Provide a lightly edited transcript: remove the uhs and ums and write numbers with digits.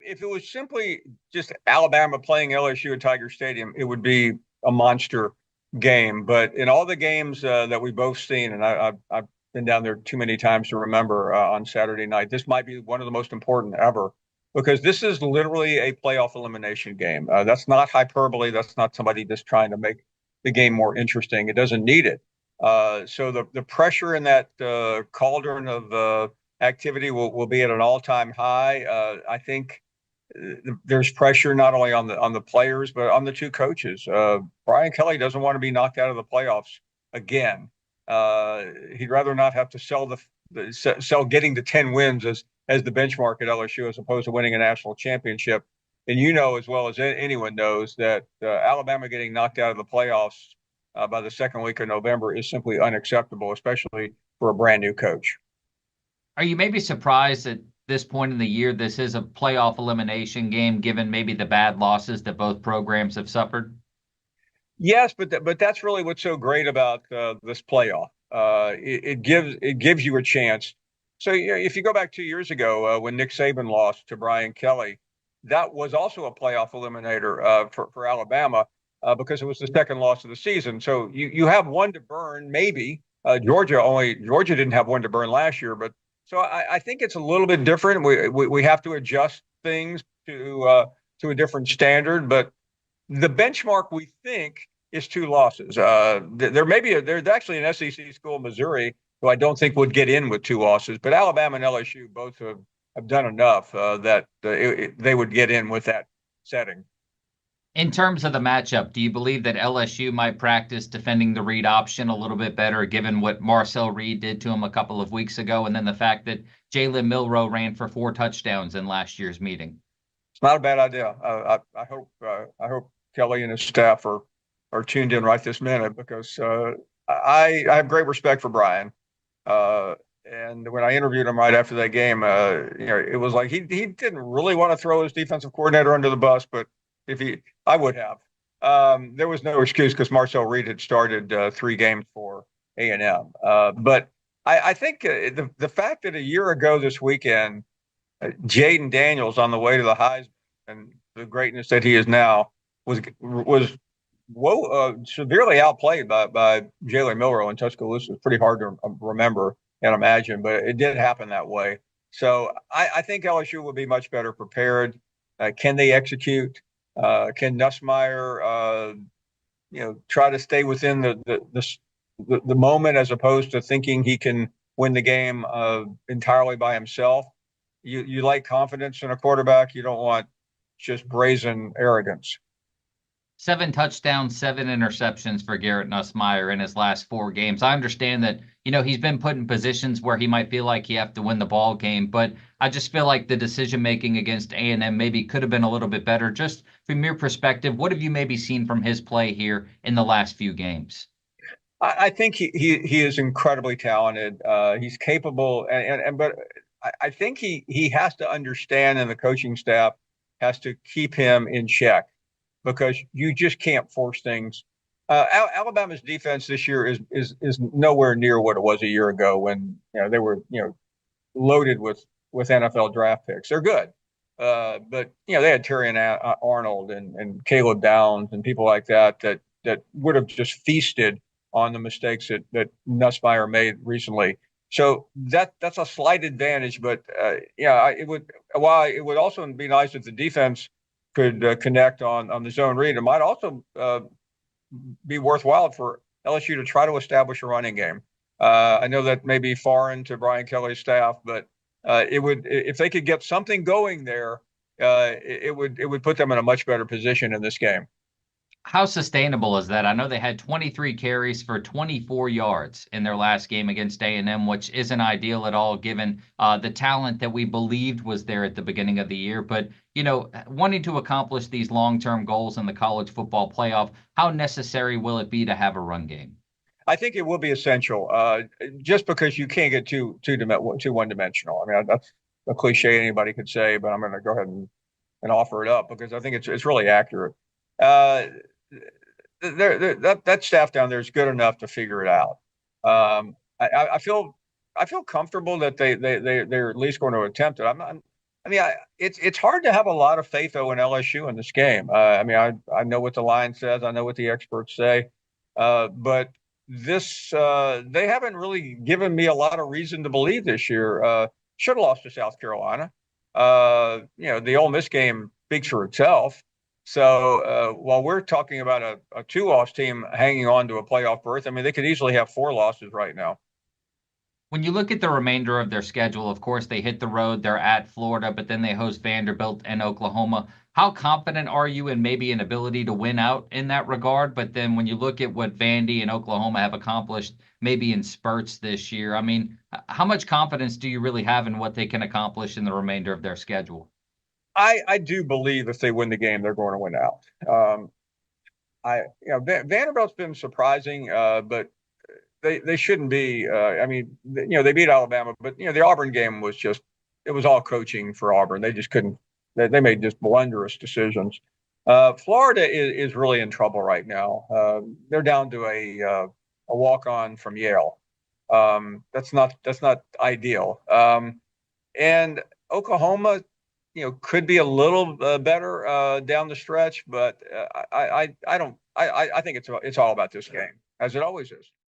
if it was simply just Alabama playing LSU at Tiger Stadium, it would be a monster game. But in all the games that we both seen, and I've been down there too many times to remember on Saturday night, this might be one of the most important ever because this is literally a playoff elimination game. That's not hyperbole. That's not somebody just trying to make the game more interesting. It doesn't need it. So the pressure in that cauldron of activity will be at an all-time high. I think there's pressure not only on the players but on the two coaches. Brian Kelly doesn't want to be knocked out of the playoffs again. He'd rather not have to sell getting to 10 wins as the benchmark at LSU as opposed to winning a national championship. And you know as well as anyone knows that Alabama getting knocked out of the playoffs by the second week of November is simply unacceptable, especially for a brand new coach. Are you maybe surprised at this point in the year this is a playoff elimination game, given maybe the bad losses that both programs have suffered? Yes, but that's really what's so great about this playoff. It gives you a chance. So if you go back 2 years ago when Nick Saban lost to Brian Kelly, that was also a playoff eliminator for Alabama because it was the second loss of the season. So you have one to burn, maybe. Georgia didn't have one to burn last year, but so I think it's a little bit different. We have to adjust things to a different standard, but the benchmark we think is two losses. There's actually an SEC school, Missouri, who I don't think would get in with two losses, but Alabama and LSU both have done enough that they would get in with that setting. In terms of the matchup, do you believe that LSU might practice defending the read option a little bit better, given what Marcel Reed did to him a couple of weeks ago, and then the fact that Jalen Milroe ran for 4 touchdowns in last year's meeting? It's not a bad idea. I hope Kelly and his staff are tuned in right this minute because I have great respect for Brian. And when I interviewed him right after that game, it was like he didn't really want to throw his defensive coordinator under the bus, but I would have. There was no excuse because Marcel Reed had started 3 games for A&M. But I think the fact that a year ago this weekend, Jayden Daniels on the way to the Heisman and the greatness that he is now was severely outplayed by Jalen Milroe in Tuscaloosa. It's pretty hard to remember and imagine, but it did happen that way. So I think LSU will be much better prepared. Can they execute? Can Nussmeier, try to stay within the moment as opposed to thinking he can win the game entirely by himself? You like confidence in a quarterback. You don't want just brazen arrogance. 7 touchdowns, 7 interceptions for Garrett Nussmeier in his last 4 games. I understand that, he's been put in positions where he might feel like he have to win the ball game, but I just feel like the decision making against A&M maybe could have been a little bit better. Just from your perspective, what have you maybe seen from his play here in the last few games? I think he is incredibly talented. He's capable, but I think he has to understand, and the coaching staff has to keep him in check because you just can't force things. Alabama's defense this year is nowhere near what it was a year ago when they were loaded with NFL draft picks. They're good, but they had Terry and Arnold and Caleb Downs and people like that would have just feasted on the mistakes that Nussmeier made recently. So that's a slight advantage, but it would also be nice if the defense could connect on the zone read. It might also be worthwhile for LSU to try to establish a running game. I know that may be foreign to Brian Kelly's staff, but it would, if they could get something going there, it would put them in a much better position in this game. How sustainable is that? I know they had 23 carries for 24 yards in their last game against A&M, which isn't ideal at all given the talent that we believed was there at the beginning of the year. But, wanting to accomplish these long-term goals in the college football playoff, how necessary will it be to have a run game? I think it will be essential, just because you can't get too one-dimensional. I mean, that's a cliche anybody could say, but I'm going to go ahead and offer it up because I think it's really accurate. That staff down there is good enough to figure it out. I feel comfortable that they're at least going to attempt it. I mean, it's hard to have a lot of faith though in LSU in this game. I mean, I know what the line says, I know what the experts say, but this they haven't really given me a lot of reason to believe this year. Should have lost to South Carolina. The Ole Miss game speaks for itself. So while we're talking about a two-loss team hanging on to a playoff berth, I mean, they could easily have four losses right now. When you look at the remainder of their schedule, of course, they hit the road, they're at Florida, but then they host Vanderbilt and Oklahoma. How confident are you in maybe an ability to win out in that regard? But then when you look at what Vandy and Oklahoma have accomplished, maybe in spurts this year, I mean, how much confidence do you really have in what they can accomplish in the remainder of their schedule? I do believe if they win the game, they're going to win out. Vanderbilt's been surprising, but they shouldn't be. I mean, they beat Alabama, but the Auburn game was just it was all coaching for Auburn. They just couldn't. They made just blunderous decisions. Florida is really in trouble right now. They're down to a walk on from Yale. That's not ideal. And Oklahoma, could be a little better down the stretch, but I don't. I think it's all about this game, as it always is.